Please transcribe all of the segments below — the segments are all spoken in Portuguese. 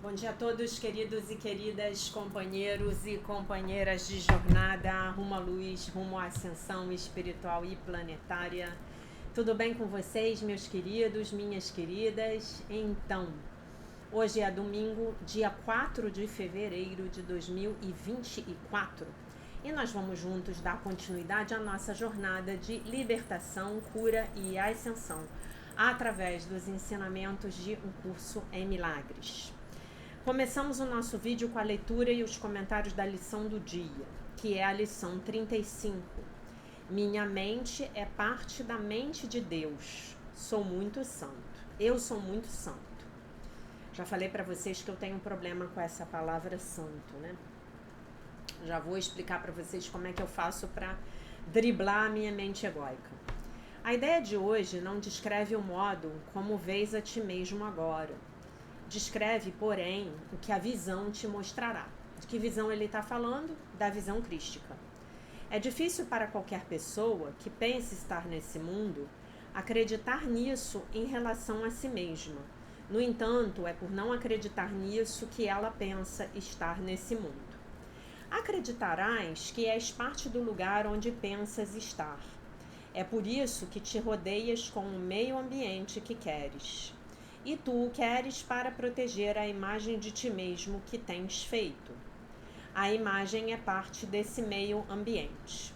Bom dia a todos, queridos e queridas companheiros e companheiras de jornada rumo à luz, rumo à ascensão espiritual e planetária. Tudo bem com vocês, meus queridos, minhas queridas? Então, hoje é domingo, dia 4 de fevereiro de 2024 e nós vamos juntos dar continuidade à nossa jornada de libertação, cura e ascensão através dos ensinamentos de um curso em milagres. Começamos o nosso vídeo com a leitura e os comentários da lição do dia, que é a lição 35. Minha mente é parte da mente de Deus. Sou muito santo. Eu sou muito santo. Já falei para vocês que eu tenho um problema com essa palavra santo, né? Já vou explicar para vocês como é que eu faço para driblar a minha mente egóica. A ideia de hoje não descreve o modo como vês a ti mesmo agora. Descreve, porém, o que a visão te mostrará. De que visão ele está falando? Da visão crística. É difícil para qualquer pessoa que pense estar nesse mundo acreditar nisso em relação a si mesma. No entanto, é por não acreditar nisso que ela pensa estar nesse mundo. Acreditarás que és parte do lugar onde pensas estar. É por isso que te rodeias com o meio ambiente que queres. E tu o queres para proteger a imagem de ti mesmo que tens feito. A imagem é parte desse meio ambiente.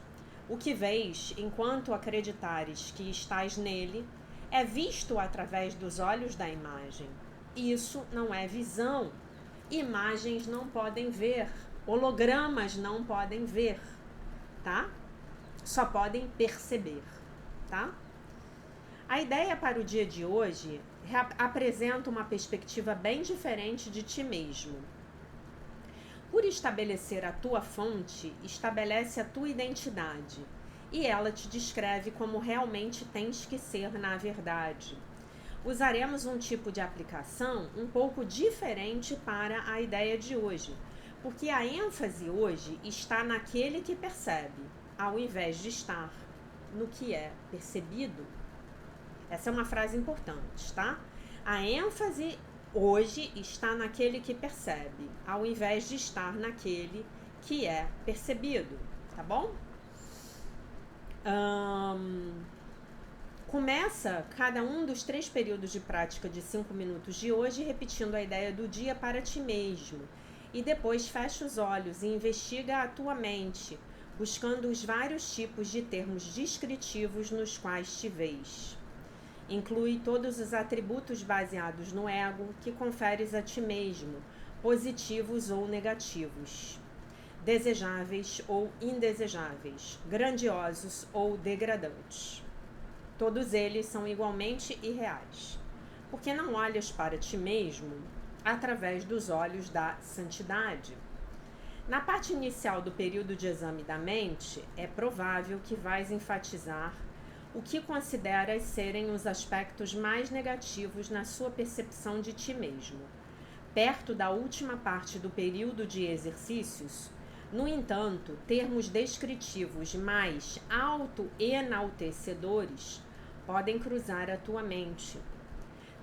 O que vês, enquanto acreditares que estás nele, é visto através dos olhos da imagem. Isso não é visão. Imagens não podem ver, hologramas não podem ver, tá? Só podem perceber, tá? A ideia para o dia de hoje apresenta uma perspectiva bem diferente de ti mesmo. Por estabelecer a tua fonte, estabelece a tua identidade, e ela te descreve como realmente tens que ser na verdade. Usaremos um tipo de aplicação um pouco diferente para a ideia de hoje, porque a ênfase hoje está naquele que percebe, ao invés de estar no que é percebido. Essa é uma frase importante, tá? A ênfase hoje está naquele que percebe, ao invés de estar naquele que é percebido, tá bom? Começa cada um dos 3 períodos de prática de 5 minutos de hoje repetindo a ideia do dia para ti mesmo. E depois fecha os olhos e investiga a tua mente, buscando os vários tipos de termos descritivos nos quais te vês. Inclui todos os atributos baseados no ego que conferes a ti mesmo, positivos ou negativos, desejáveis ou indesejáveis, grandiosos ou degradantes. Todos eles são igualmente irreais, porque não olhas para ti mesmo através dos olhos da santidade. Na parte inicial do período de exame da mente, é provável que vais enfatizar o que consideras serem os aspectos mais negativos na sua percepção de ti mesmo. Perto da última parte do período de exercícios, no entanto, termos descritivos mais auto-enaltecedores podem cruzar a tua mente.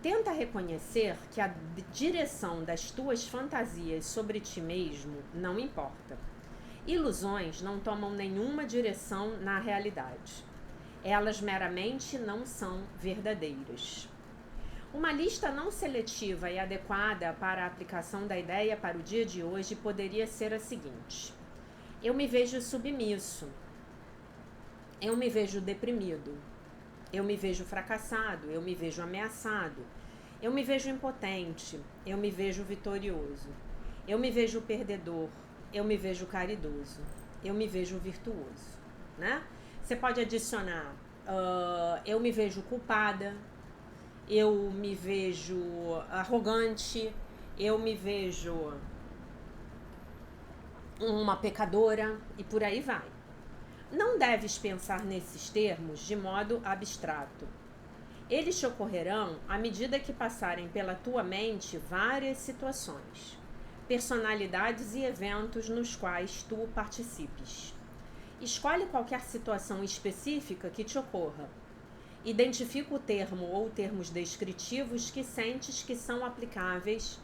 Tenta reconhecer que a direção das tuas fantasias sobre ti mesmo não importa. Ilusões não tomam nenhuma direção na realidade. Elas meramente não são verdadeiras. Uma lista não seletiva e adequada para a aplicação da ideia para o dia de hoje poderia ser a seguinte: eu me vejo submisso, eu me vejo deprimido, eu me vejo fracassado, eu me vejo ameaçado, eu me vejo impotente, eu me vejo vitorioso, eu me vejo perdedor, eu me vejo caridoso, eu me vejo virtuoso, né? Você pode adicionar, eu me vejo culpada, eu me vejo arrogante, eu me vejo uma pecadora e por aí vai. Não deves pensar nesses termos de modo abstrato. Eles te ocorrerão à medida que passarem pela tua mente várias situações, personalidades e eventos nos quais tu participes. Escolhe qualquer situação específica que te ocorra. Identifica o termo ou termos descritivos que sentes que são aplicáveis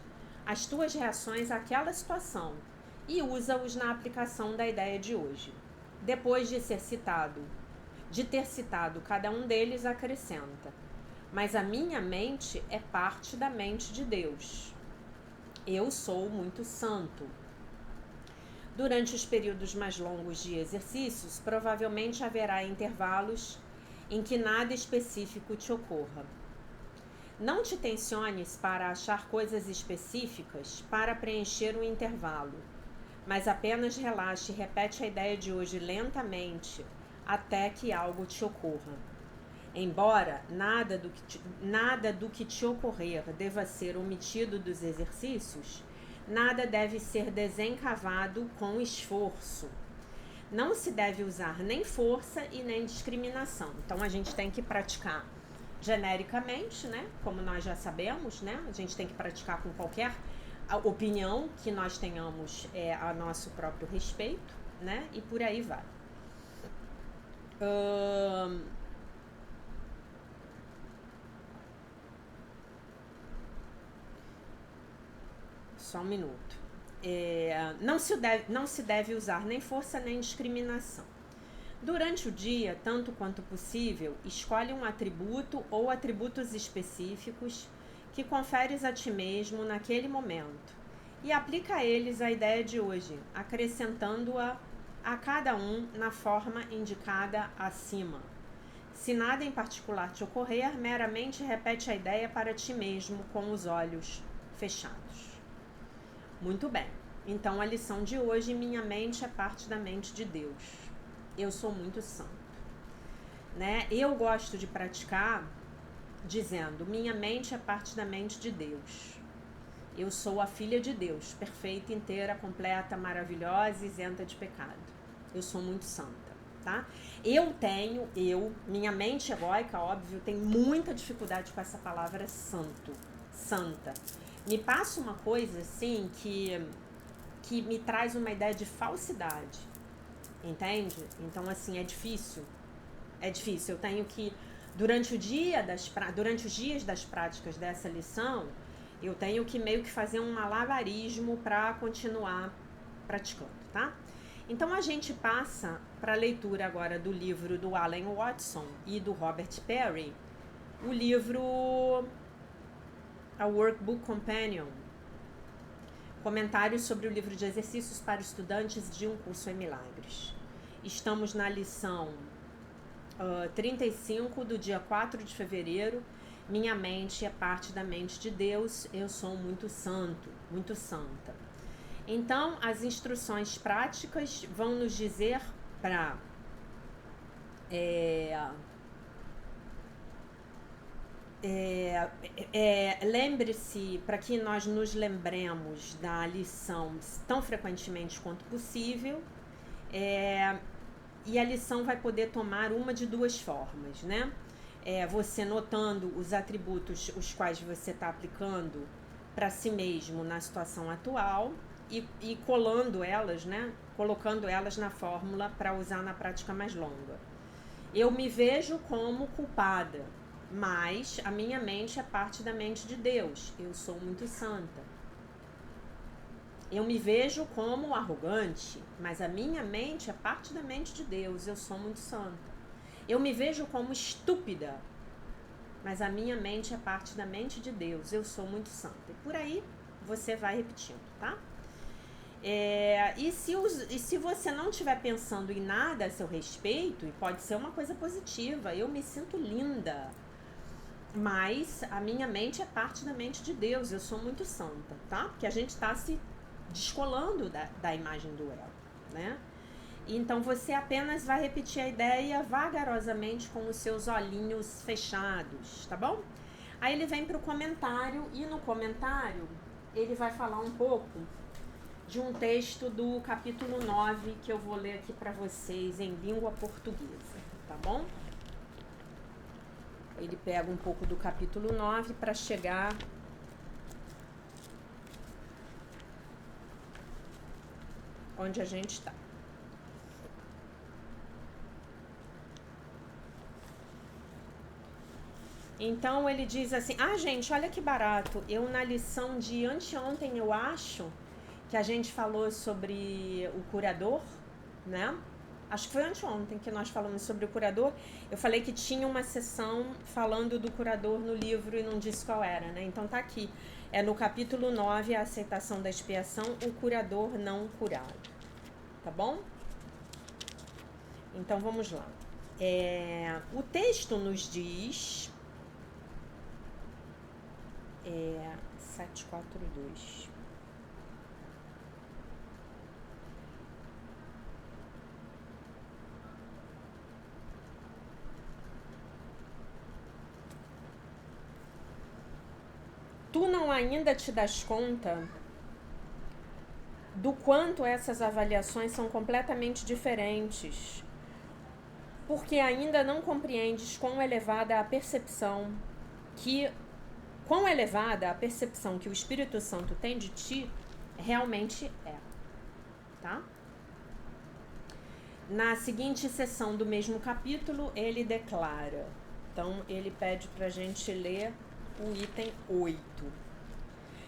as tuas reações àquela situação e usa-os na aplicação da ideia de hoje. Depois de ter citado cada um deles, acrescenta: mas a minha mente é parte da mente de Deus. Eu sou muito santo. Durante os períodos mais longos de exercícios, provavelmente haverá intervalos em que nada específico te ocorra. Não te tensiones para achar coisas específicas para preencher o intervalo, mas apenas relaxe e repete a ideia de hoje lentamente até que algo te ocorra. Embora nada do que te ocorrer deva ser omitido dos exercícios, nada deve ser desencavado com esforço. Não se deve usar nem força e nem discriminação. Então a gente tem que praticar genericamente, né? Como nós já sabemos, né? A gente tem que praticar com qualquer opinião que nós tenhamos a nosso próprio respeito, né? E por aí vai. Só um minuto. Não se deve usar nem força nem discriminação. Durante o dia, tanto quanto possível, escolhe um atributo ou atributos específicos que conferes a ti mesmo naquele momento e aplica a eles a ideia de hoje, acrescentando-a a cada um na forma indicada acima. Se nada em particular te ocorrer, meramente repete a ideia para ti mesmo com os olhos fechados. Muito bem. Então, a lição de hoje: minha mente é parte da mente de Deus. Eu sou muito santo. Né? Eu gosto de praticar dizendo: minha mente é parte da mente de Deus. Eu sou a filha de Deus, perfeita, inteira, completa, maravilhosa, isenta de pecado. Eu sou muito santa, tá? Minha mente egóica, óbvio, tem muita dificuldade com essa palavra santo, santa. Me passa uma coisa assim que me traz uma ideia de falsidade, entende? Então, assim, é difícil. Eu tenho que, durante os dias das práticas dessa lição, eu tenho que meio que fazer um malabarismo para continuar praticando, tá? Então, a gente passa para a leitura agora do livro do Alan Watson e do Robert Perry, o livro A Workbook Companion, comentários sobre o livro de exercícios para estudantes de um curso em milagres. Estamos na lição 35 do dia 4 de fevereiro. Minha mente é parte da mente de Deus. Eu sou muito santo, muito santa. Então, as instruções práticas vão nos dizer para lembre-se, para que nós nos lembremos da lição tão frequentemente quanto possível, e a lição vai poder tomar uma de duas formas, né? Você notando os atributos os quais você está aplicando para si mesmo na situação atual e colando elas, né? Colocando elas na fórmula para usar na prática mais longa. Eu me vejo como culpada, mas a minha mente é parte da mente de Deus. Eu sou muito santa. Eu me vejo como arrogante, mas a minha mente é parte da mente de Deus. Eu sou muito santa. Eu me vejo como estúpida, mas a minha mente é parte da mente de Deus. Eu sou muito santa. E por aí você vai repetindo, tá? E se você não estiver pensando em nada a seu respeito, e pode ser uma coisa positiva, eu me sinto linda, mas a minha mente é parte da mente de Deus. Eu sou muito santa, tá? Porque a gente está se descolando da imagem do ego, né? Então você apenas vai repetir a ideia vagarosamente com os seus olhinhos fechados, tá bom? Aí ele vem para o comentário, e no comentário ele vai falar um pouco de um texto do capítulo 9 que eu vou ler aqui para vocês em língua portuguesa, tá bom? Ele pega um pouco do capítulo 9 para chegar onde a gente está. Então ele diz assim: ah, gente, olha que barato. Eu, na lição de anteontem, eu acho que a gente falou sobre o curador, né? Acho que foi anteontem que nós falamos sobre o curador. Eu falei que tinha uma sessão falando do curador no livro e não disse qual era, né? Então tá aqui. É no capítulo 9, a aceitação da expiação, o curador não curado. Tá bom? Então vamos lá. O texto nos diz. 742. Tu não ainda te das conta do quanto essas avaliações são completamente diferentes, porque ainda não compreendes quão elevada a percepção que o Espírito Santo tem de ti realmente é, tá? Na seguinte sessão do mesmo capítulo, ele declara. Então, ele pede pra gente ler o item 8.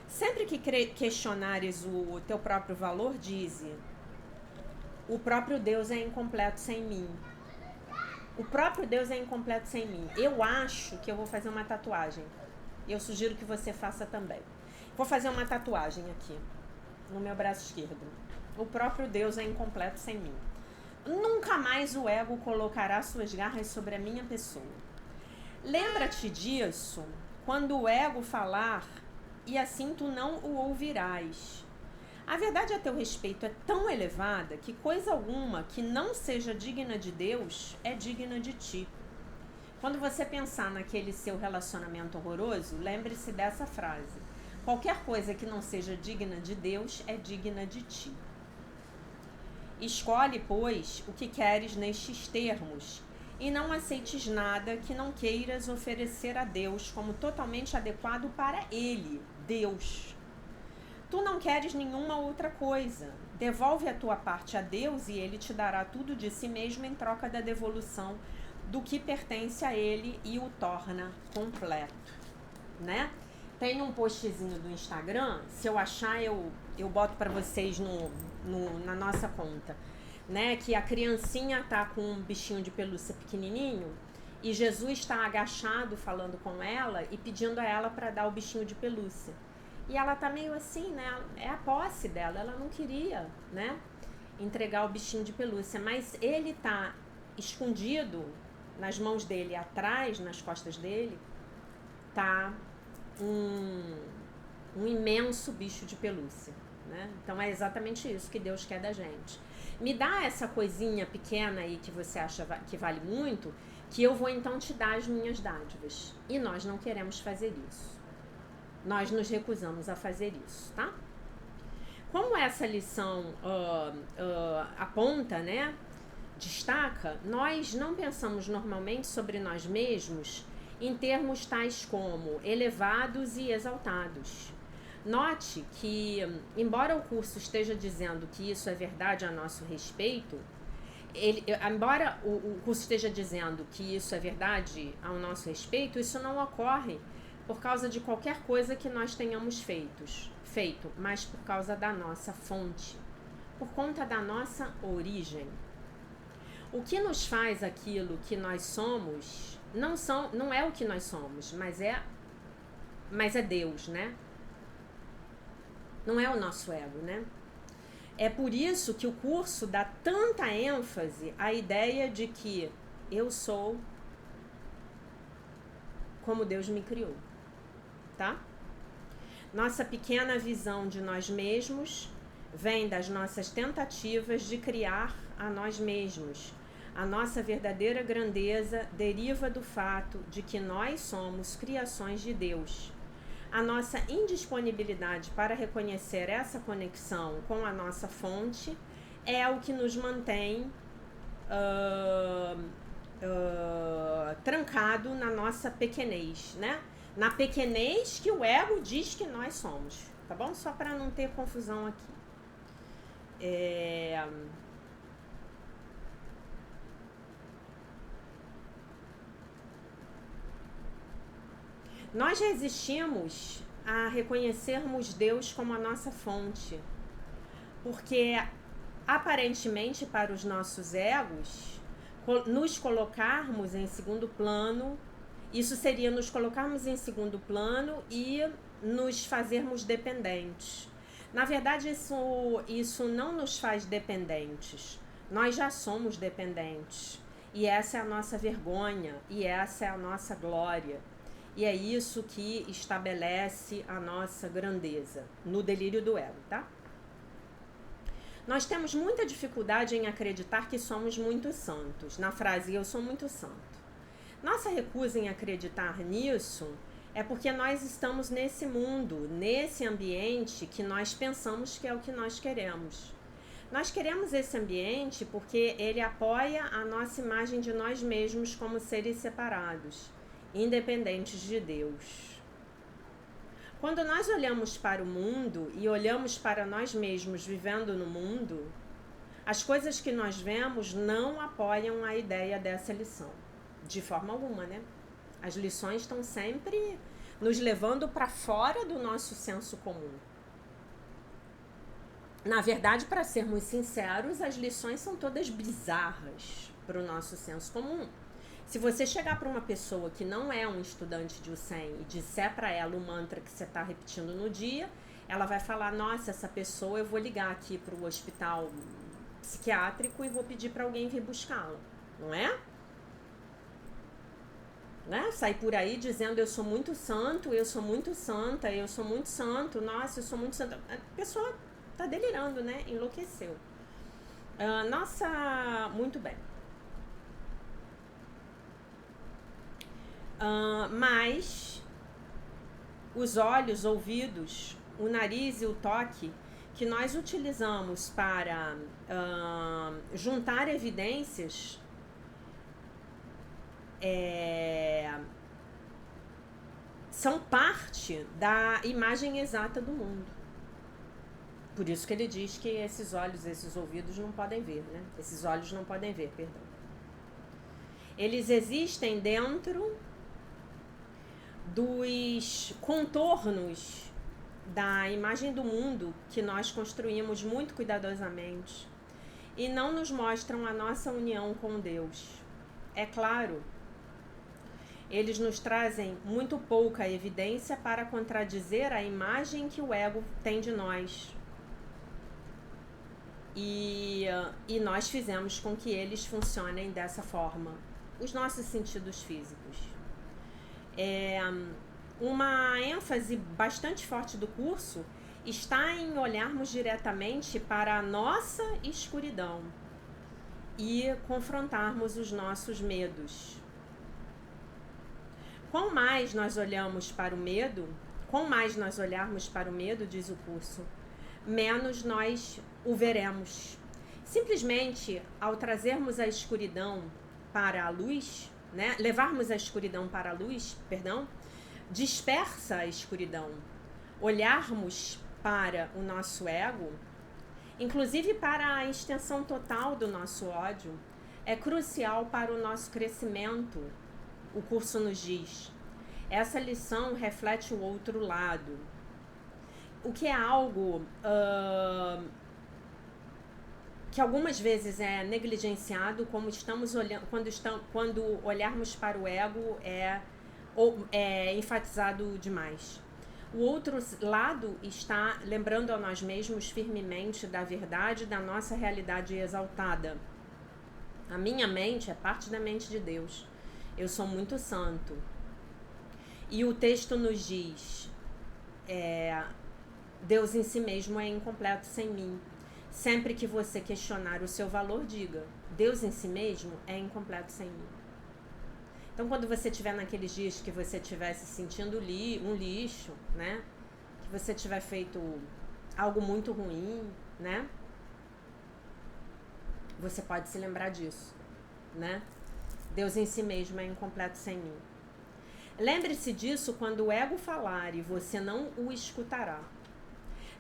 Sempre que questionares o teu próprio valor, dize: o próprio Deus é incompleto sem mim. O próprio Deus é incompleto sem mim. Eu acho que eu vou fazer uma tatuagem. Eu sugiro que você faça também. Vou fazer uma tatuagem aqui, no meu braço esquerdo. O próprio Deus é incompleto sem mim. Nunca mais o ego colocará suas garras sobre a minha pessoa. Lembra-te disso quando o ego falar, e assim tu não o ouvirás. A verdade a teu respeito é tão elevada que coisa alguma que não seja digna de Deus é digna de ti. Quando você pensar naquele seu relacionamento horroroso, lembre-se dessa frase: qualquer coisa que não seja digna de Deus é digna de ti. Escolhe, pois, o que queres nestes termos, e não aceites nada que não queiras oferecer a Deus como totalmente adequado para Ele, Deus. Tu não queres nenhuma outra coisa. Devolve a tua parte a Deus e Ele te dará tudo de si mesmo em troca da devolução do que pertence a Ele e o torna completo, né? Tem um postzinho do Instagram, se eu achar eu boto para vocês na nossa conta, né? Que a criancinha tá com um bichinho de pelúcia pequenininho e Jesus está agachado falando com ela e pedindo a ela para dar o bichinho de pelúcia. E ela tá meio assim, né? É a posse dela, ela não queria, né? Entregar o bichinho de pelúcia, mas ele tá escondido nas mãos dele, atrás, nas costas dele, tá um imenso bicho de pelúcia, né? Então é exatamente isso que Deus quer da gente. Me dá essa coisinha pequena aí que você acha que vale muito, que eu vou então te dar as minhas dádivas. E nós não queremos fazer isso. Nós nos recusamos a fazer isso, tá? Como essa lição aponta, né? Destaca, nós não pensamos normalmente sobre nós mesmos em termos tais como elevados e exaltados. Note que, embora o curso esteja dizendo que isso é verdade a nosso respeito, embora o curso esteja dizendo que isso é verdade ao nosso respeito, isso não ocorre por causa de qualquer coisa que nós tenhamos feito, mas por causa da nossa fonte, por conta da nossa origem. O que nos faz aquilo que nós somos não é o que nós somos, mas é Deus, né? Não é o nosso ego, né? É por isso que o curso dá tanta ênfase à ideia de que eu sou como Deus me criou, tá? Nossa pequena visão de nós mesmos vem das nossas tentativas de criar a nós mesmos. A nossa verdadeira grandeza deriva do fato de que nós somos criações de Deus. A nossa indisponibilidade para reconhecer essa conexão com a nossa fonte é o que nos mantém trancado na nossa pequenez, né? Na pequenez que o ego diz que nós somos, tá bom? Só para não ter confusão aqui. Nós resistimos a reconhecermos Deus como a nossa fonte, porque aparentemente para os nossos egos, nos colocarmos em segundo plano, isso seria nos colocarmos em segundo plano e nos fazermos dependentes. Na verdade, isso não nos faz dependentes. Nós já somos dependentes. E essa é a nossa vergonha, e essa é a nossa glória. E é isso que estabelece a nossa grandeza, no delírio do ego, tá? Nós temos muita dificuldade em acreditar que somos muito santos. Na frase, eu sou muito santo. Nossa recusa em acreditar nisso é porque nós estamos nesse mundo, nesse ambiente que nós pensamos que é o que nós queremos. Nós queremos esse ambiente porque ele apoia a nossa imagem de nós mesmos como seres separados, independentes de Deus. Quando nós olhamos para o mundo e olhamos para nós mesmos vivendo no mundo, as coisas que nós vemos não apoiam a ideia dessa lição, de forma alguma, né? As lições estão sempre nos levando para fora do nosso senso comum. Na verdade, para sermos sinceros, as lições são todas bizarras para o nosso senso comum. Se você chegar para uma pessoa que não é um estudante de Usen e disser para ela o mantra que você está repetindo no dia, ela vai falar, nossa, essa pessoa eu vou ligar aqui para o hospital psiquiátrico e vou pedir para alguém vir buscá-la, não é? Né? Sair por aí dizendo eu sou muito santo, eu sou muito santa, eu sou muito santo, nossa, eu sou muito santa. A pessoa tá delirando, né? Enlouqueceu. Muito bem. Mas os olhos, ouvidos, o nariz e o toque que nós utilizamos para juntar evidências são parte da imagem exata do mundo. Por isso que ele diz que esses olhos, esses ouvidos não podem ver, né? Esses olhos não podem ver, perdão. Eles existem dentro dos contornos da imagem do mundo que nós construímos muito cuidadosamente e não nos mostram a nossa união com Deus. É claro, eles nos trazem muito pouca evidência para contradizer a imagem que o ego tem de nós. E nós fizemos com que eles funcionem dessa forma. Os nossos sentidos físicos. Uma ênfase bastante forte do curso está em olharmos diretamente para a nossa escuridão e confrontarmos os nossos medos. Quanto mais nós olharmos para o medo, diz o curso, menos nós o veremos. Simplesmente, ao trazermos a escuridão para a luz, né, levarmos a escuridão para a luz, dispersa a escuridão. Olharmos para o nosso ego, inclusive para a extensão total do nosso ódio, é crucial para o nosso crescimento. O curso nos diz, essa lição reflete o outro lado. O que é algo que algumas vezes é negligenciado, como estamos olhando, quando olharmos para o ego é enfatizado demais. O outro lado está lembrando a nós mesmos firmemente da verdade da nossa realidade exaltada. A minha mente é parte da mente de Deus. Eu sou muito santo. E o texto nos diz, Deus em si mesmo é incompleto sem mim. Sempre que você questionar o seu valor, diga, Deus em si mesmo é incompleto sem mim. Então, quando você estiver naqueles dias que você estiver se sentindo um lixo, né? Que você tiver feito algo muito ruim, né? Você pode se lembrar disso, né? Deus em si mesmo é incompleto sem mim. Lembre-se disso quando o ego falar e você não o escutará.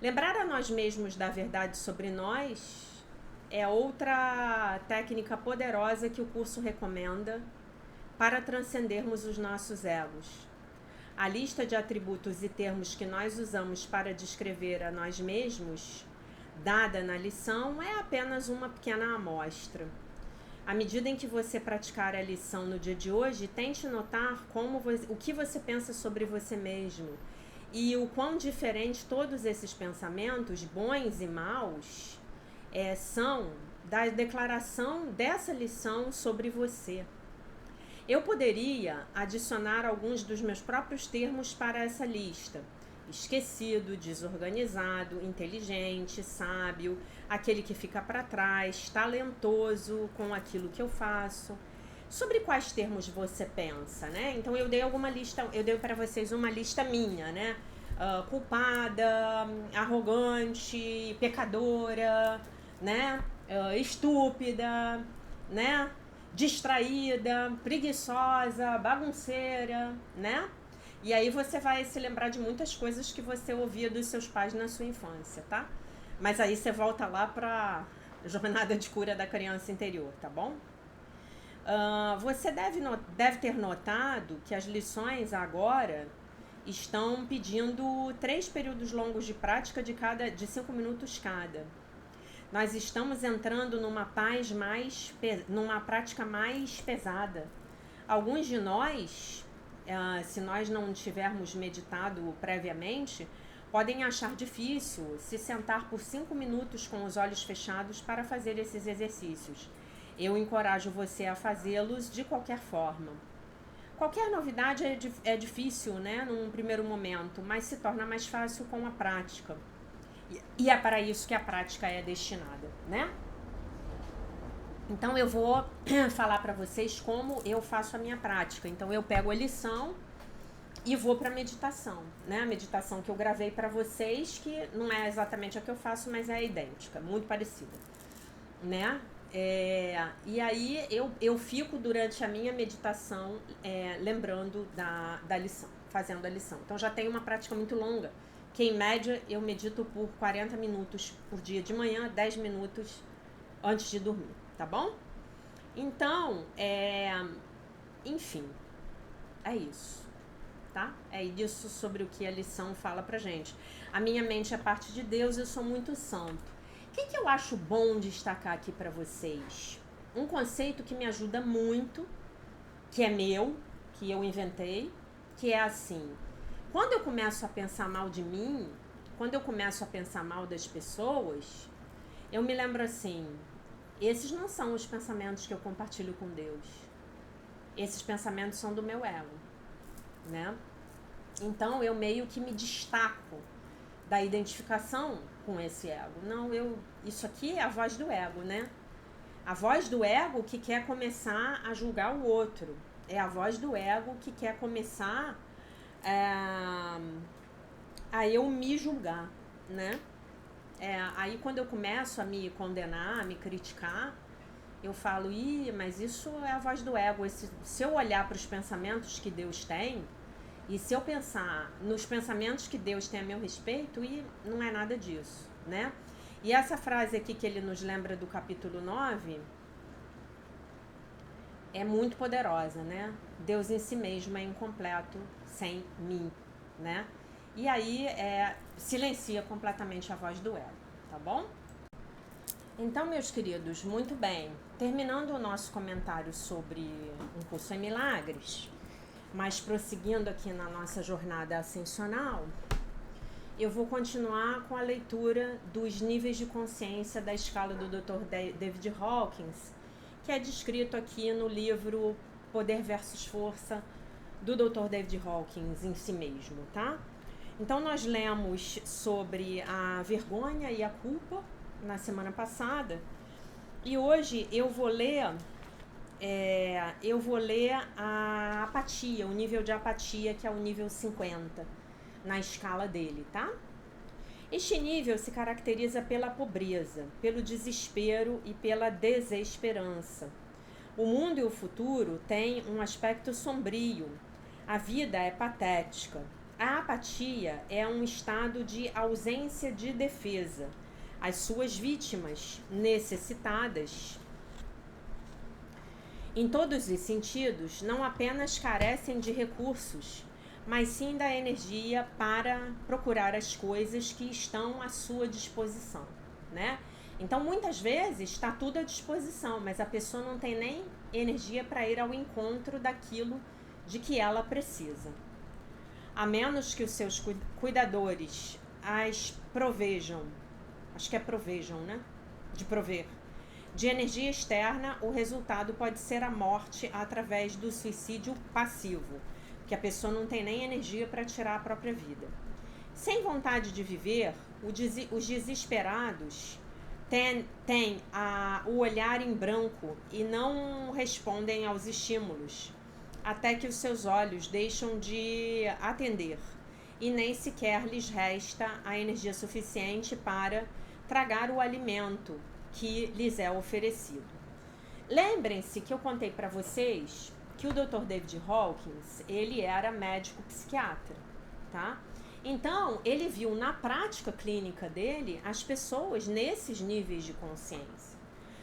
Lembrar a nós mesmos da verdade sobre nós é outra técnica poderosa que o curso recomenda para transcendermos os nossos egos. A lista de atributos e termos que nós usamos para descrever a nós mesmos, dada na lição, é apenas uma pequena amostra. À medida em que você praticar a lição no dia de hoje, tente notar o que você pensa sobre você mesmo e o quão diferente todos esses pensamentos, bons e maus, são da declaração dessa lição sobre você. Eu poderia adicionar alguns dos meus próprios termos para essa lista: esquecido, desorganizado, inteligente, sábio, aquele que fica para trás, talentoso com aquilo que eu faço. Sobre quais termos você pensa, né? Então eu dei para vocês uma lista minha, né? Culpada, arrogante, pecadora, né? Estúpida, né? Distraída, preguiçosa, bagunceira, né? E aí você vai se lembrar de muitas coisas que você ouvia dos seus pais na sua infância, tá? Mas aí você volta lá para jornada de cura da criança interior, tá bom? Você deve ter notado que as lições agora estão pedindo 3 períodos longos de prática de 5 minutos cada. Nós estamos entrando numa prática mais pesada. Alguns de nós, se nós não tivermos meditado previamente, podem achar difícil se sentar por 5 minutos com os olhos fechados para fazer esses exercícios. Eu encorajo você a fazê-los de qualquer forma. Qualquer novidade é difícil, né, num primeiro momento, mas se torna mais fácil com a prática. E é para isso que a prática é destinada, né? Então eu vou falar para vocês como eu faço a minha prática. Então eu pego a lição e vou para a meditação, né? A meditação que eu gravei para vocês, que não é exatamente a que eu faço, mas é idêntica, muito parecida, né? E aí eu fico durante a minha meditação lembrando da lição, fazendo a lição. Então já tem uma prática muito longa, que em média eu medito por 40 minutos por dia de manhã, 10 minutos antes de dormir, tá bom? Então, enfim, é isso, tá? É isso sobre o que a lição fala pra gente. A minha mente é parte de Deus, eu sou muito santo. O que eu acho bom destacar aqui pra vocês? Um conceito que me ajuda muito, que é meu, que eu inventei, que é assim: quando eu começo a pensar mal de mim, quando eu começo a pensar mal das pessoas, eu me lembro assim: esses não são os pensamentos que eu compartilho com Deus. Esses pensamentos são do meu ego, né? Então eu meio que me destaco da identificação com esse ego. Não, isso aqui é a voz do ego, né? A voz do ego que quer começar a julgar o outro. É a voz do ego que quer começar a eu me julgar, né? Aí quando eu começo a me condenar, a me criticar, eu falo: mas isso é a voz do ego. Se eu olhar para os pensamentos que Deus tem, e se eu pensar nos pensamentos que Deus tem a meu respeito, e não é nada disso, né? E essa frase aqui que ele nos lembra do capítulo 9 é muito poderosa, né? Deus em si mesmo é incompleto sem mim, né? E aí silencia completamente a voz do ego, tá bom? Então, meus queridos, muito bem. Terminando o nosso comentário sobre um curso em milagres, mas prosseguindo aqui na nossa jornada ascensional, eu vou continuar com a leitura dos níveis de consciência da escala do Dr. David Hawkins, que é descrito aqui no livro Poder versus Força, do Dr. David Hawkins em si mesmo, tá? Então nós lemos sobre a vergonha e a culpa na semana passada, e hoje eu vou ler a apatia, o nível de apatia, que é o nível 50 na escala dele, tá? Este nível se caracteriza pela pobreza, pelo desespero e pela desesperança. O mundo e o futuro têm um aspecto sombrio. A vida é patética. A apatia é um estado de ausência de defesa. As suas vítimas, necessitadas, em todos os sentidos, não apenas carecem de recursos, mas sim da energia para procurar as coisas que estão à sua disposição, né? Então, muitas vezes está tudo à disposição, mas a pessoa não tem nem energia para ir ao encontro daquilo de que ela precisa. A menos que os seus cuidadores as provejam, acho que é provejam, né? De prover, de energia externa, o resultado pode ser a morte através do suicídio passivo, que a pessoa não tem nem energia para tirar a própria vida. Sem vontade de viver, os desesperados têm o olhar em branco e não respondem aos estímulos, até que os seus olhos deixam de atender e nem sequer lhes resta a energia suficiente para tragar o alimento que lhes é oferecido. Lembrem-se que eu contei para vocês que o Dr. David Hawkins, ele era médico psiquiatra, tá? Então, ele viu na prática clínica dele as pessoas nesses níveis de consciência.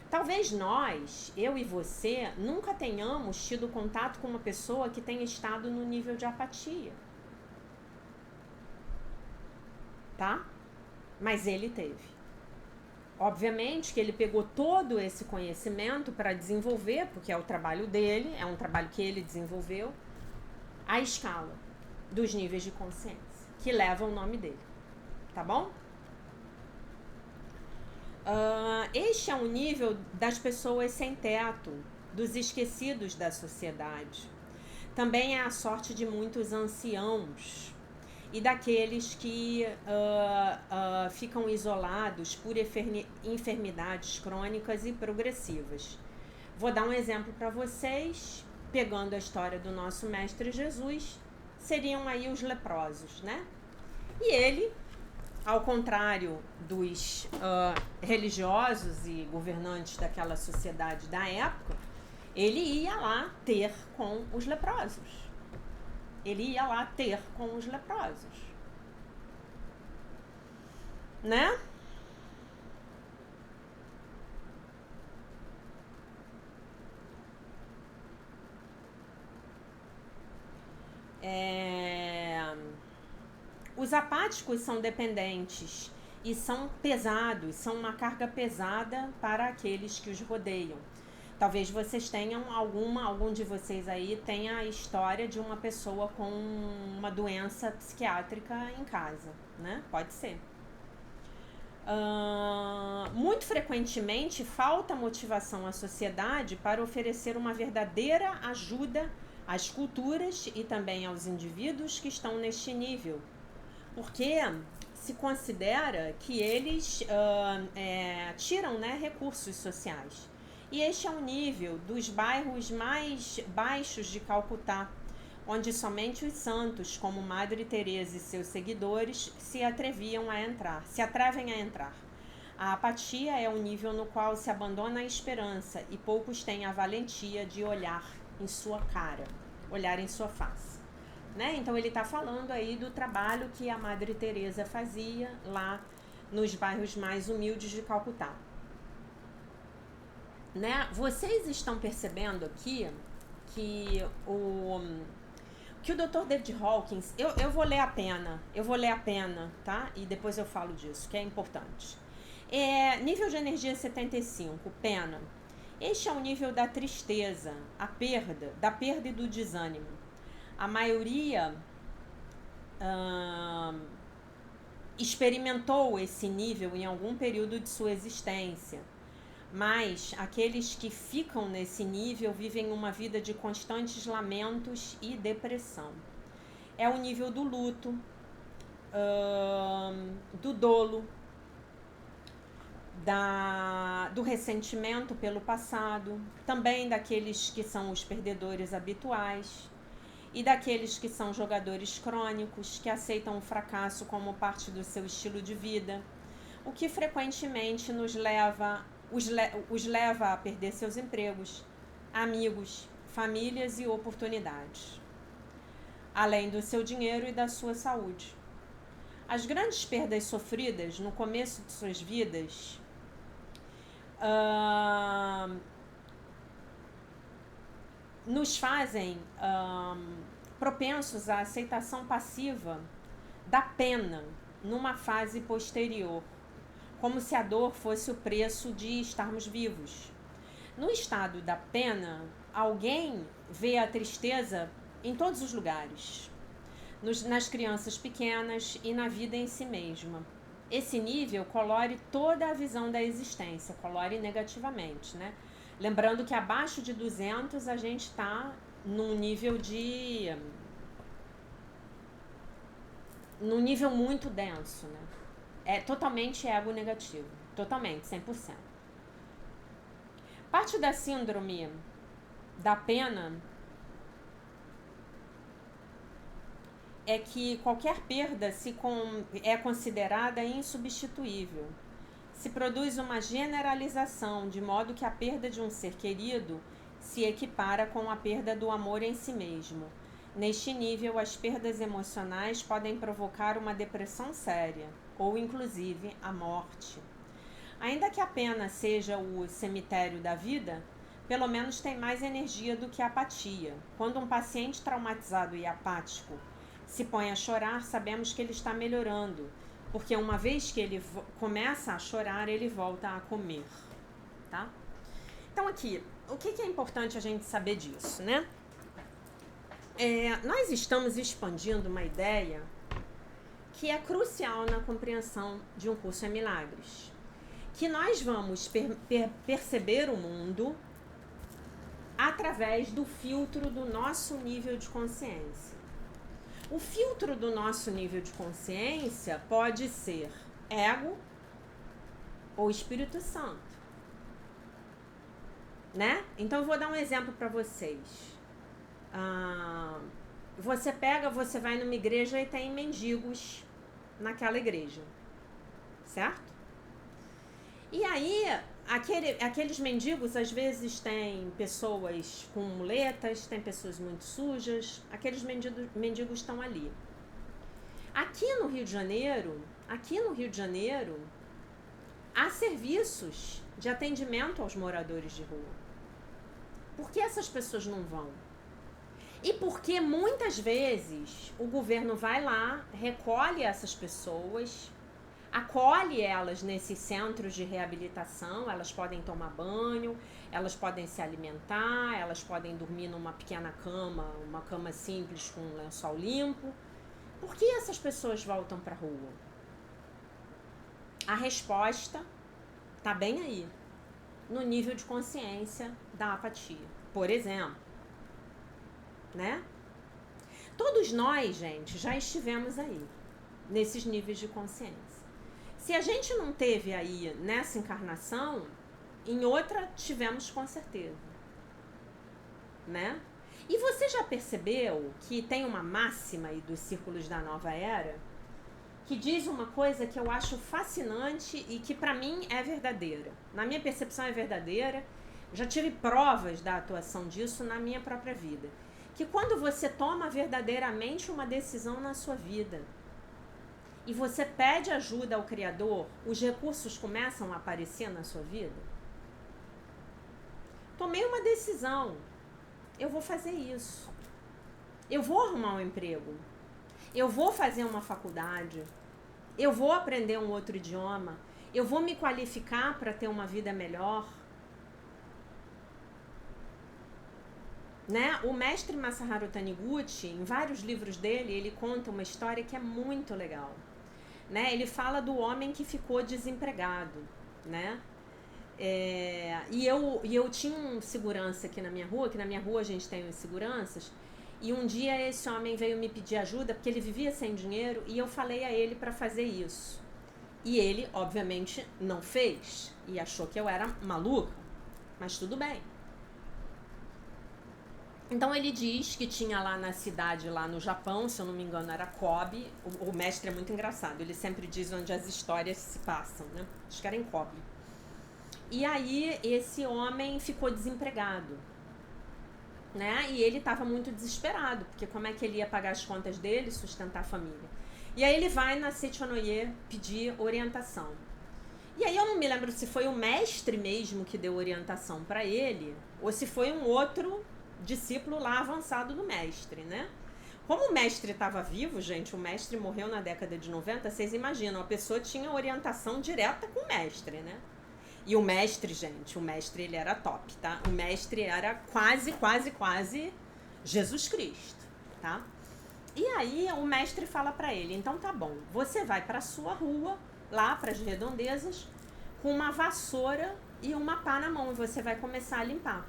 Talvez nós, eu e você, nunca tenhamos tido contato com uma pessoa que tenha estado no nível de apatia, tá? Mas ele teve. Obviamente que ele pegou todo esse conhecimento para desenvolver, porque é o trabalho dele, é um trabalho que ele desenvolveu, a escala dos níveis de consciência, que levam o nome dele, tá bom? Este é o nível das pessoas sem teto, dos esquecidos da sociedade. Também é a sorte de muitos anciãos e daqueles que ficam isolados por enfermidades crônicas e progressivas. Vou dar um exemplo para vocês, pegando a história do nosso Mestre Jesus, seriam aí os leprosos, né? E ele, ao contrário dos religiosos e governantes daquela sociedade da época, ele ia lá ter com os leprosos. Ele ia lá ter com os leprosos, né? Os apáticos são dependentes e são pesados, são uma carga pesada para aqueles que os rodeiam. Talvez vocês tenham algum de vocês aí tenha a história de uma pessoa com uma doença psiquiátrica em casa, né? Pode ser. Muito frequentemente falta motivação à sociedade para oferecer uma verdadeira ajuda às culturas e também aos indivíduos que estão neste nível, porque se considera que eles tiram, né, recursos sociais. E este é o nível dos bairros mais baixos de Calcutá, onde somente os santos, como Madre Teresa e seus seguidores, se atrevem a entrar. A apatia é o nível no qual se abandona a esperança e poucos têm a valentia de olhar em sua cara, olhar em sua face. Né? Então ele está falando aí do trabalho que a Madre Teresa fazia lá nos bairros mais humildes de Calcutá. Né? Vocês estão percebendo aqui que o Dr. David Hawkins, eu vou ler a pena, tá? E depois eu falo disso, que é importante. Nível de energia 75, pena. Este é o nível da tristeza, da perda e do desânimo. A maioria experimentou esse nível em algum período de sua existência, mas aqueles que ficam nesse nível vivem uma vida de constantes lamentos e depressão. É o nível do luto, do dolo, do ressentimento pelo passado, também daqueles que são os perdedores habituais e daqueles que são jogadores crônicos, que aceitam o fracasso como parte do seu estilo de vida, o que frequentemente os leva a perder seus empregos, amigos, famílias e oportunidades, além do seu dinheiro e da sua saúde. As grandes perdas sofridas no começo de suas vidas nos fazem propensos à aceitação passiva da pena numa fase posterior, como se a dor fosse o preço de estarmos vivos. No estado da pena, alguém vê a tristeza em todos os lugares, nas crianças pequenas e na vida em si mesma. Esse nível colore toda a visão da existência, colore negativamente, né? Lembrando que abaixo de 200 a gente está num nível muito denso, né? É totalmente ego negativo, totalmente, 100%. Parte da síndrome da pena é que qualquer perda é considerada insubstituível. Se produz uma generalização, de modo que a perda de um ser querido se equipara com a perda do amor em si mesmo. Neste nível, as perdas emocionais podem provocar uma depressão séria, ou inclusive a morte. Ainda que a pena seja o cemitério da vida, pelo menos tem mais energia do que a apatia. Quando um paciente traumatizado e apático se põe a chorar, sabemos que ele está melhorando, porque uma vez que ele começa a chorar, ele volta a comer, tá? Então aqui, o que é importante a gente saber disso, né? Nós estamos expandindo uma ideia que é crucial na compreensão de um curso em milagres, que nós vamos perceber o mundo através do filtro do nosso nível de consciência. O filtro do nosso nível de consciência pode ser ego ou Espírito Santo, né? Então eu vou dar um exemplo para vocês. Você vai numa igreja e tem mendigos naquela igreja, certo? E aí, aqueles mendigos, às vezes, tem pessoas com muletas, tem pessoas muito sujas, aqueles mendigos estão ali. Aqui no Rio de Janeiro, há serviços de atendimento aos moradores de rua. Por que essas pessoas não vão? E porque muitas vezes o governo vai lá, recolhe essas pessoas, acolhe elas nesses centros de reabilitação, elas podem tomar banho, elas podem se alimentar, elas podem dormir numa pequena cama, uma cama simples com um lençol limpo. Por que essas pessoas voltam para a rua? A resposta está bem aí, no nível de consciência da apatia, por exemplo. Né? Todos nós, gente, já estivemos aí, nesses níveis de consciência. Se a gente não teve aí nessa encarnação, em outra tivemos com certeza, né? E você já percebeu que tem uma máxima aí dos círculos da nova era que diz uma coisa que eu acho fascinante e que para mim é verdadeira. Na minha percepção é verdadeira. Já tive provas da atuação disso na minha própria vida. Que quando você toma verdadeiramente uma decisão na sua vida e você pede ajuda ao Criador, os recursos começam a aparecer na sua vida. Tomei uma decisão, eu vou fazer isso, eu vou arrumar um emprego, eu vou fazer uma faculdade, eu vou aprender um outro idioma, eu vou me qualificar para ter uma vida melhor. Né? O mestre Masaharu Taniguchi, em vários livros dele, ele conta uma história que é muito legal. Né? Ele fala do homem que ficou desempregado. Né? E eu tinha um segurança aqui na minha rua, que na minha rua a gente tem os seguranças, e um dia esse homem veio me pedir ajuda, porque ele vivia sem dinheiro, e eu falei a ele para fazer isso. E ele, obviamente, não fez, e achou que eu era maluca, mas tudo bem. Então ele diz que tinha lá na cidade, lá no Japão, se eu não me engano era Kobe, o mestre é muito engraçado, ele sempre diz onde as histórias se passam, né? Acho que era em Kobe. E aí esse homem ficou desempregado, né? E ele estava muito desesperado, porque como é que ele ia pagar as contas dele, sustentar a família? E aí ele vai na Seichonoye pedir orientação. E aí eu não me lembro se foi o mestre mesmo que deu orientação para ele, ou se foi um outro discípulo lá avançado do mestre, né? Como o mestre estava vivo, gente, o mestre morreu na década de 90, vocês imaginam, a pessoa tinha orientação direta com o mestre, né? E o mestre, gente, o mestre ele era top, tá? O mestre era quase Jesus Cristo, tá? E aí o mestre fala pra ele, então tá bom, você vai pra sua rua, lá pras redondezas, com uma vassoura e uma pá na mão e você vai começar a limpar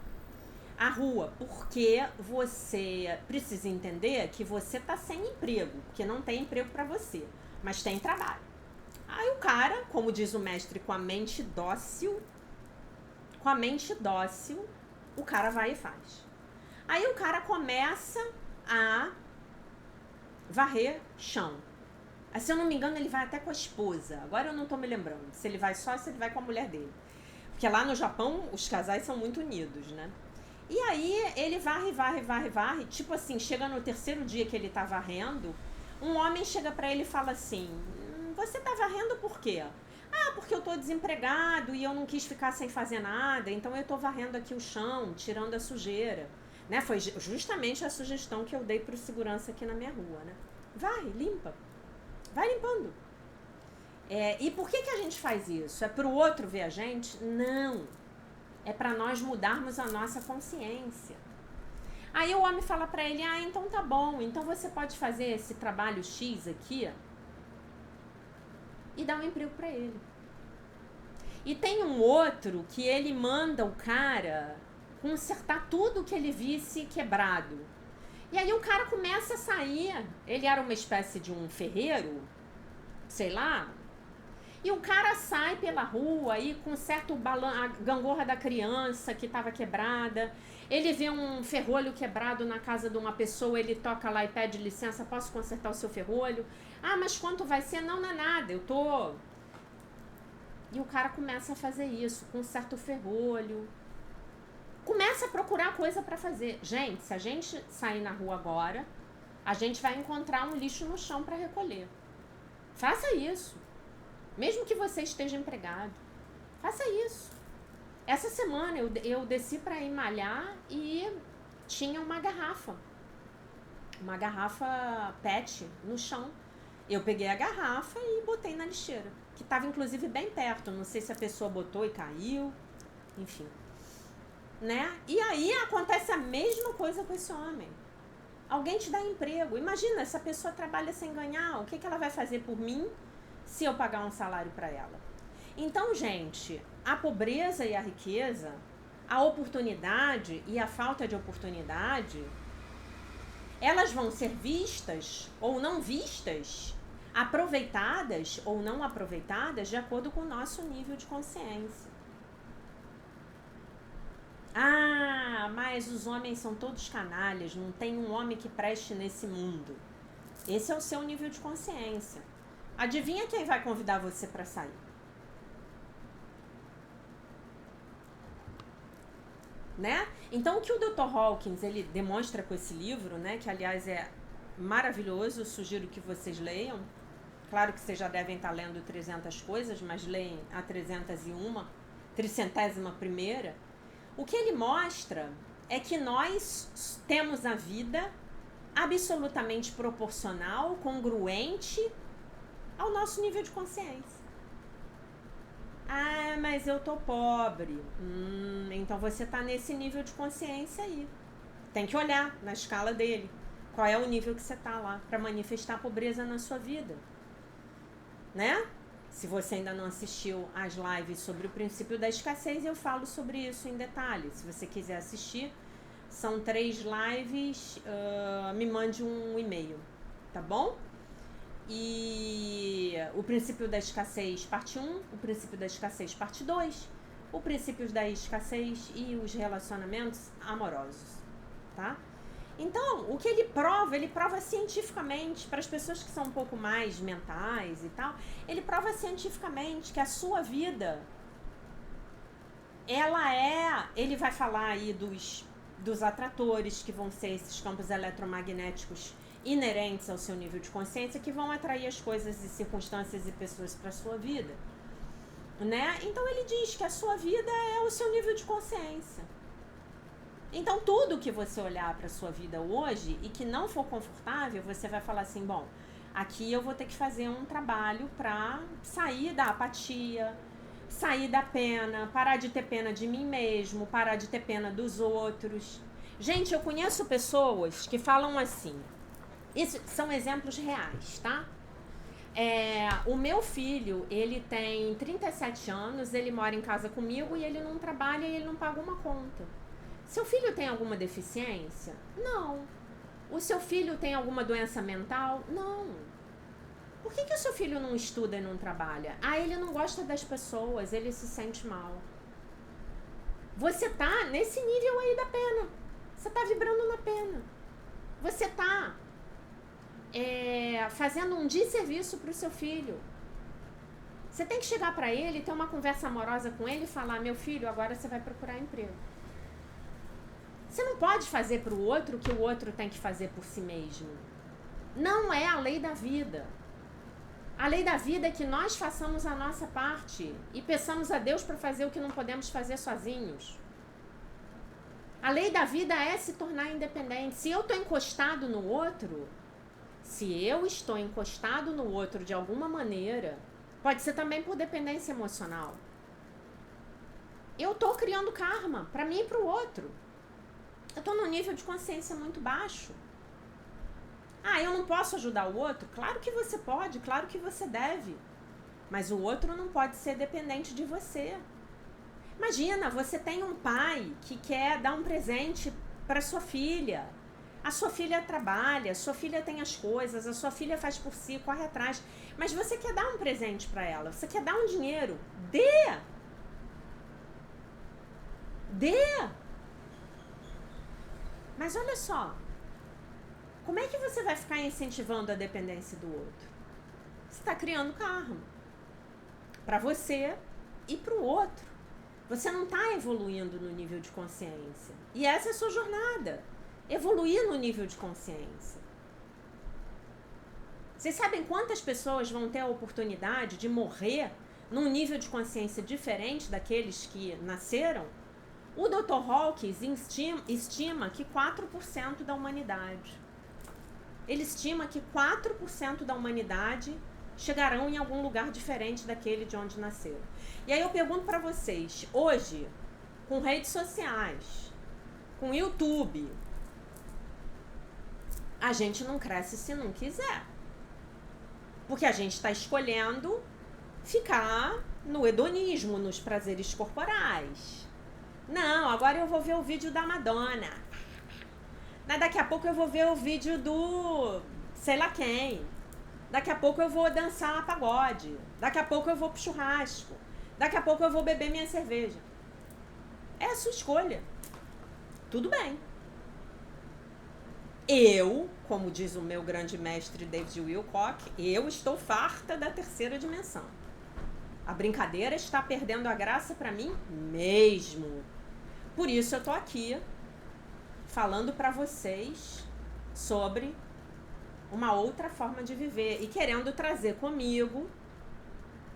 a rua, porque você precisa entender que você tá sem emprego, porque não tem emprego pra você, mas tem trabalho. Aí o cara, como diz o mestre, com a mente dócil, o cara vai e faz. Aí o cara começa a varrer chão. Se eu não me engano, ele vai até com a esposa. Agora eu não tô me lembrando se ele vai só ou se ele vai com a mulher dele. Porque lá no Japão, os casais são muito unidos, né? E aí ele varre. Tipo assim, chega no terceiro dia que ele tá varrendo, um homem chega pra ele e fala assim, você tá varrendo por quê? Ah, porque eu tô desempregado e eu não quis ficar sem fazer nada, então eu tô varrendo aqui o chão, tirando a sujeira. Né? Foi justamente a sugestão que eu dei pro segurança aqui na minha rua, né? Limpa. Vai limpando. E por que a gente faz isso? É pro outro ver a gente? Não. É para nós mudarmos a nossa consciência. Aí o homem fala para ele, então tá bom, então você pode fazer esse trabalho X aqui e dar um emprego para ele. E tem um outro que ele manda o cara consertar tudo que ele visse quebrado. E aí o cara começa a sair, ele era uma espécie de um ferreiro, sei lá, e o cara sai pela rua e conserta a gangorra da criança que estava quebrada. Ele vê um ferrolho quebrado na casa de uma pessoa, ele toca lá e pede licença, posso consertar o seu ferrolho? Ah, mas quanto vai ser? Não é nada, eu tô... E o cara começa a fazer isso, conserta o ferrolho. Começa a procurar coisa para fazer. Gente, se a gente sair na rua agora, a gente vai encontrar um lixo no chão para recolher. Faça isso. Mesmo que você esteja empregado, faça isso. Essa semana eu desci para ir malhar e tinha uma garrafa PET no chão. Eu peguei a garrafa e botei na lixeira, que estava inclusive bem perto. Não sei se a pessoa botou e caiu, enfim. Né? E aí acontece a mesma coisa com esse homem. Alguém te dá emprego. Imagina, essa pessoa trabalha sem ganhar, o que ela vai fazer por mim se eu pagar um salário para ela? Então, gente, a pobreza e a riqueza, a oportunidade e a falta de oportunidade, elas vão ser vistas ou não vistas, aproveitadas ou não aproveitadas de acordo com o nosso nível de consciência. Ah, mas os homens são todos canalhas, não tem um homem que preste nesse mundo. Esse é o seu nível de consciência. Adivinha quem vai convidar você para sair? Né? Então, o que o Dr. Hawkins ele demonstra com esse livro, né, que aliás é maravilhoso, sugiro que vocês leiam. Claro que vocês já devem estar lendo 300 coisas, mas leem a 301ª. O que ele mostra é que nós temos a vida absolutamente proporcional, congruente ao nosso nível de consciência. Ah, mas eu tô pobre. Então você tá nesse nível de consciência aí. Tem que olhar na escala dele. Qual é o nível que você tá lá para manifestar a pobreza na sua vida. Né? Se você ainda não assistiu às lives sobre o princípio da escassez, eu falo sobre isso em detalhe. Se você quiser assistir, são 3 lives, me mande um e-mail, tá bom? E o princípio da escassez parte 1, o princípio da escassez parte 2, o princípio da escassez e os relacionamentos amorosos, tá? Então, o que ele prova cientificamente, para as pessoas que são um pouco mais mentais e tal, ele prova cientificamente que a sua vida, ele vai falar aí dos atratores, que vão ser esses campos eletromagnéticos inerentes ao seu nível de consciência, que vão atrair as coisas e circunstâncias e pessoas para a sua vida, né? Então ele diz que a sua vida é o seu nível de consciência. Então, tudo que você olhar para a sua vida hoje e que não for confortável, você vai falar assim, bom, aqui eu vou ter que fazer um trabalho para sair da apatia, sair da pena, parar de ter pena de mim mesmo, parar de ter pena dos outros. Gente, eu conheço pessoas que falam assim, isso são exemplos reais, tá? O meu filho, ele tem 37 anos, ele mora em casa comigo e ele não trabalha e ele não paga uma conta. Seu filho tem alguma deficiência? Não. O seu filho tem alguma doença mental? Não. Por que o seu filho não estuda e não trabalha? Ah, ele não gosta das pessoas, ele se sente mal. Você tá nesse nível aí da pena. Você tá vibrando na pena. Você tá fazendo um desserviço pro seu filho. Você tem que chegar pra ele, ter uma conversa amorosa com ele e falar, meu filho, agora você vai procurar emprego. Você não pode fazer pro outro o que o outro tem que fazer por si mesmo. Não é a lei da vida. A lei da vida é que nós façamos a nossa parte e peçamos a Deus para fazer o que não podemos fazer sozinhos. A lei da vida é se tornar independente. Se eu estou encostado no outro, de alguma maneira, pode ser também por dependência emocional. Eu estou criando karma para mim e para o outro. Eu estou num nível de consciência muito baixo. Ah, eu não posso ajudar o outro? Claro que você pode, claro que você deve. Mas o outro não pode ser dependente de você. Imagina, você tem um pai que quer dar um presente para sua filha. A sua filha trabalha, a sua filha tem as coisas, a sua filha faz por si, corre atrás. Mas você quer dar um presente para ela, você quer dar um dinheiro. Dê! Mas olha só, como é que você vai ficar incentivando a dependência do outro? Você está criando karma para você e para o outro. Você não está evoluindo no nível de consciência. E essa é a sua jornada. Evoluir no nível de consciência. Vocês sabem quantas pessoas vão ter a oportunidade de morrer num nível de consciência diferente daqueles que nasceram? O Dr. Hawkins estima que 4% da humanidade. Ele estima que 4% da humanidade chegarão em algum lugar diferente daquele de onde nasceram. E aí eu pergunto para vocês, hoje, com redes sociais, com YouTube, a gente não cresce se não quiser. Porque a gente está escolhendo ficar no hedonismo, nos prazeres corporais. Não, agora eu vou ver o vídeo da Madonna. Daqui a pouco eu vou ver o vídeo do sei lá quem. Daqui a pouco eu vou dançar pagode. Daqui a pouco eu vou pro churrasco. Daqui a pouco eu vou beber minha cerveja. É a sua escolha. Tudo bem. Eu, como diz o meu grande mestre David Wilcock, eu estou farta da terceira dimensão. A brincadeira está perdendo a graça para mim mesmo. Por isso eu tô aqui falando para vocês sobre uma outra forma de viver e querendo trazer comigo,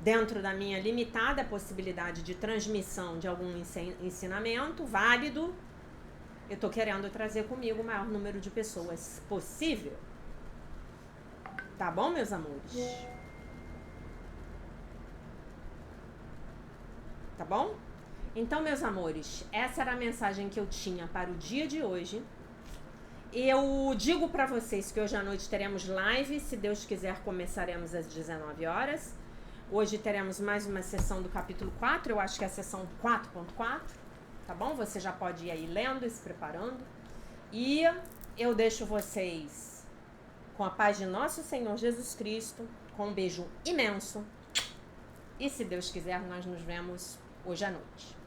dentro da minha limitada possibilidade de transmissão de algum ensinamento válido, eu tô querendo trazer comigo o maior número de pessoas possível. Tá bom, meus amores? Tá bom? Então, meus amores, essa era a mensagem que eu tinha para o dia de hoje. Eu digo para vocês que hoje à noite teremos live, se Deus quiser começaremos às 19 horas. Hoje teremos mais uma sessão do capítulo 4, eu acho que é a sessão 4.4, tá bom? Você já pode ir aí lendo e se preparando. E eu deixo vocês com a paz de nosso Senhor Jesus Cristo, com um beijo imenso. E se Deus quiser, nós nos vemos hoje à noite.